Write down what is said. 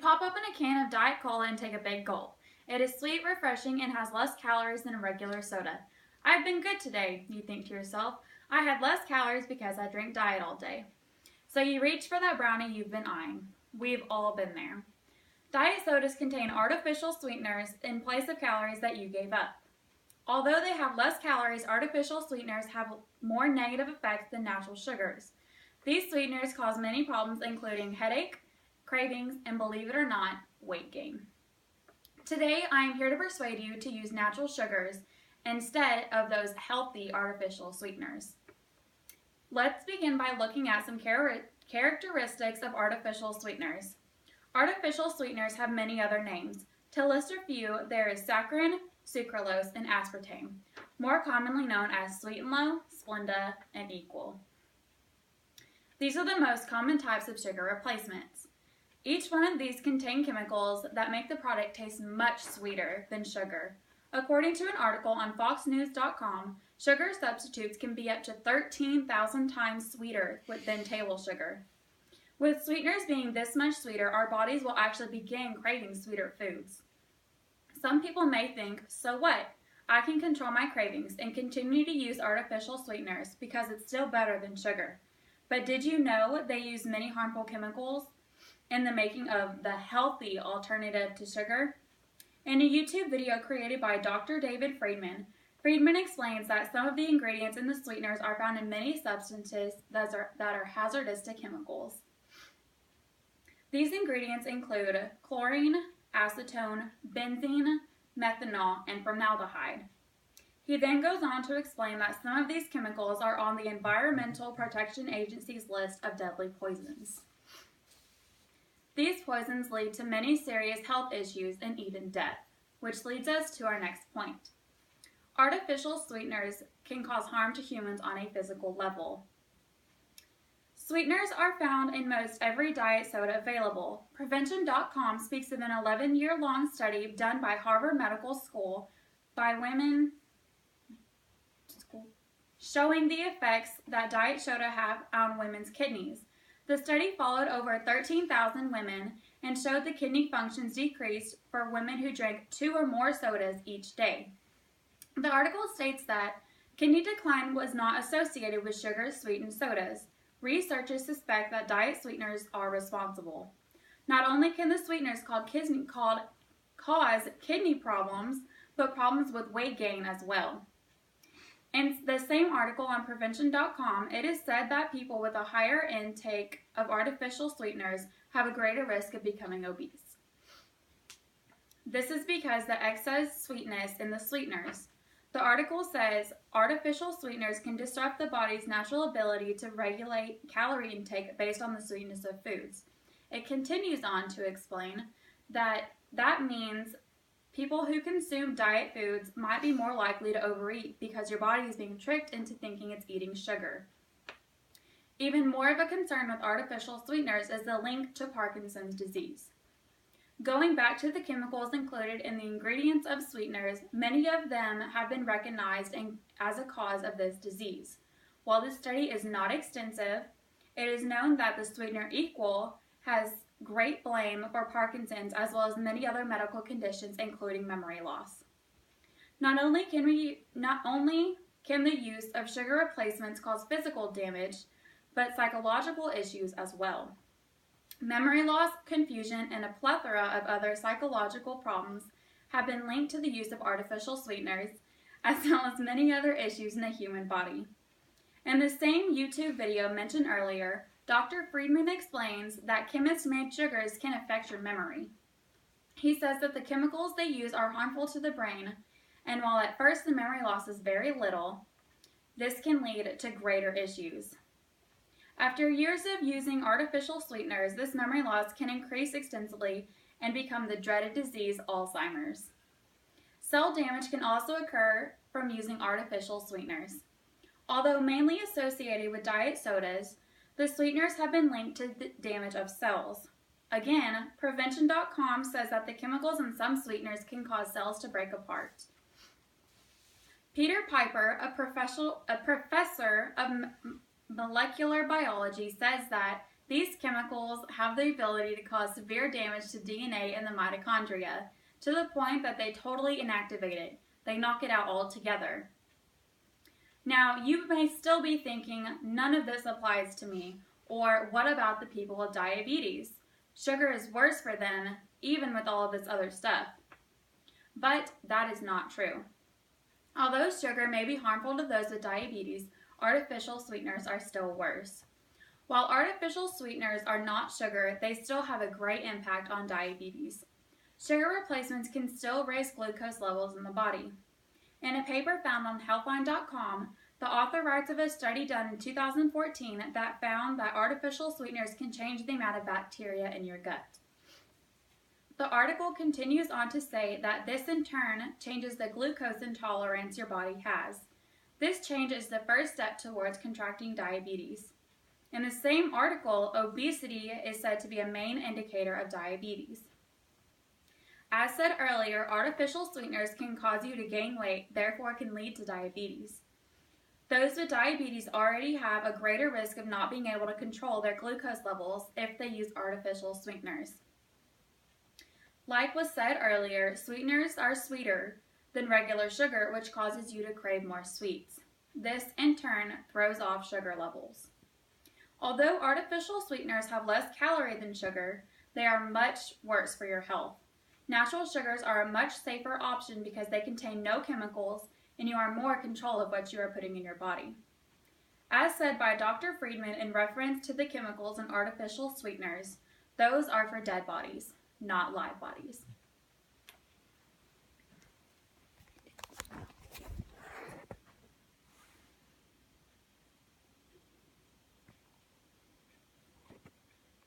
pop open a can of Diet Cola and take a big gulp. It is sweet, refreshing, and has less calories than a regular soda. I've been good today, you think to yourself. I had less calories because I drink diet all day. So you reach for that brownie you've been eyeing. We've all been there. Diet sodas contain artificial sweeteners in place of calories that you gave up. Although they have less calories, artificial sweeteners have more negative effects than natural sugars. These sweeteners cause many problems, including headache, cravings, and believe it or not, weight gain. Today, I am here to persuade you to use natural sugars instead of those healthy artificial sweeteners. Let's begin by looking at some characteristics of artificial sweeteners. Artificial sweeteners have many other names. To list a few, there is saccharin, sucralose, and aspartame, more commonly known as Sweet and Low, Splenda, and Equal. These are the most common types of sugar replacements. Each one of these contain chemicals that make the product taste much sweeter than sugar. According to an article on foxnews.com, sugar substitutes can be up to 13,000 times sweeter than table sugar. With sweeteners being this much sweeter, our bodies will actually begin craving sweeter foods. Some people may think, so what? I can control my cravings and continue to use artificial sweeteners because it's still better than sugar. But did you know they use many harmful chemicals in the making of the healthy alternative to sugar? In a YouTube video created by Dr. David Friedman, Friedman explains that some of the ingredients in the sweeteners are found in many substances that are hazardous to chemicals. These ingredients include chlorine, acetone, benzene, methanol, and formaldehyde. He then goes on to explain that some of these chemicals are on the Environmental Protection Agency's list of deadly poisons. These poisons lead to many serious health issues and even death, which leads us to our next point. Artificial sweeteners can cause harm to humans on a physical level. Sweeteners are found in most every diet soda available. Prevention.com speaks of an 11-year-long study done by Harvard Medical School by women showing the effects that diet soda have on women's kidneys. The study followed over 13,000 women and showed the kidney functions decreased for women who drank 2 or more sodas each day. The article states that kidney decline was not associated with sugar-sweetened sodas. Researchers suspect that diet sweeteners are responsible. Not only can the sweeteners cause kidney problems, but problems with weight gain as well. In the same article on Prevention.com, it is said that people with a higher intake of artificial sweeteners have a greater risk of becoming obese. This is because the excess sweetness in the sweeteners. The article says artificial sweeteners can disrupt the body's natural ability to regulate calorie intake based on the sweetness of foods. It continues on to explain that means people who consume diet foods might be more likely to overeat because your body is being tricked into thinking it's eating sugar. Even more of a concern with artificial sweeteners is the link to Parkinson's disease. Going back to the chemicals included in the ingredients of sweeteners, many of them have been recognized as a cause of this disease. While this study is not extensive, it is known that the sweetener Equal has great blame for Parkinson's as well as many other medical conditions, including memory loss. Not only can the use of sugar replacements cause physical damage, but psychological issues as well. Memory loss, confusion, and a plethora of other psychological problems have been linked to the use of artificial sweeteners, as well as many other issues in the human body. In the same YouTube video mentioned earlier, Dr. Friedman explains that chemist-made sugars can affect your memory. He says that the chemicals they use are harmful to the brain, and while at first the memory loss is very little, this can lead to greater issues. After years of using artificial sweeteners, this memory loss can increase extensively and become the dreaded disease Alzheimer's. Cell damage can also occur from using artificial sweeteners. Although mainly associated with diet sodas, the sweeteners have been linked to the damage of cells. Again, Prevention.com says that the chemicals in some sweeteners can cause cells to break apart. Peter Piper, a professor of molecular biology, says that These chemicals have the ability to cause severe damage to DNA in the mitochondria, to the point that they totally inactivate it. They knock it out altogether. Now, you may still be thinking, none of this applies to me, or what about the people with diabetes? Sugar is worse for them, even with all of this other stuff. But that is not true. Although sugar may be harmful to those with diabetes, artificial sweeteners are still worse. While artificial sweeteners are not sugar, they still have a great impact on diabetes. Sugar replacements can still raise glucose levels in the body. In a paper found on healthline.com, the author writes of a study done in 2014 that found that artificial sweeteners can change the amount of bacteria in your gut. The article continues on to say that this in turn changes the glucose intolerance your body has. This change is the first step towards contracting diabetes. In the same article, obesity is said to be a main indicator of diabetes. As said earlier, artificial sweeteners can cause you to gain weight, therefore can lead to diabetes. Those with diabetes already have a greater risk of not being able to control their glucose levels if they use artificial sweeteners. Like was said earlier, sweeteners are sweeter than regular sugar, which causes you to crave more sweets. This, in turn, throws off sugar levels. Although artificial sweeteners have less calorie than sugar, they are much worse for your health. Natural sugars are a much safer option because they contain no chemicals and you are more in control of what you are putting in your body. As said by Dr. Friedman in reference to the chemicals in artificial sweeteners, those are for dead bodies, not live bodies.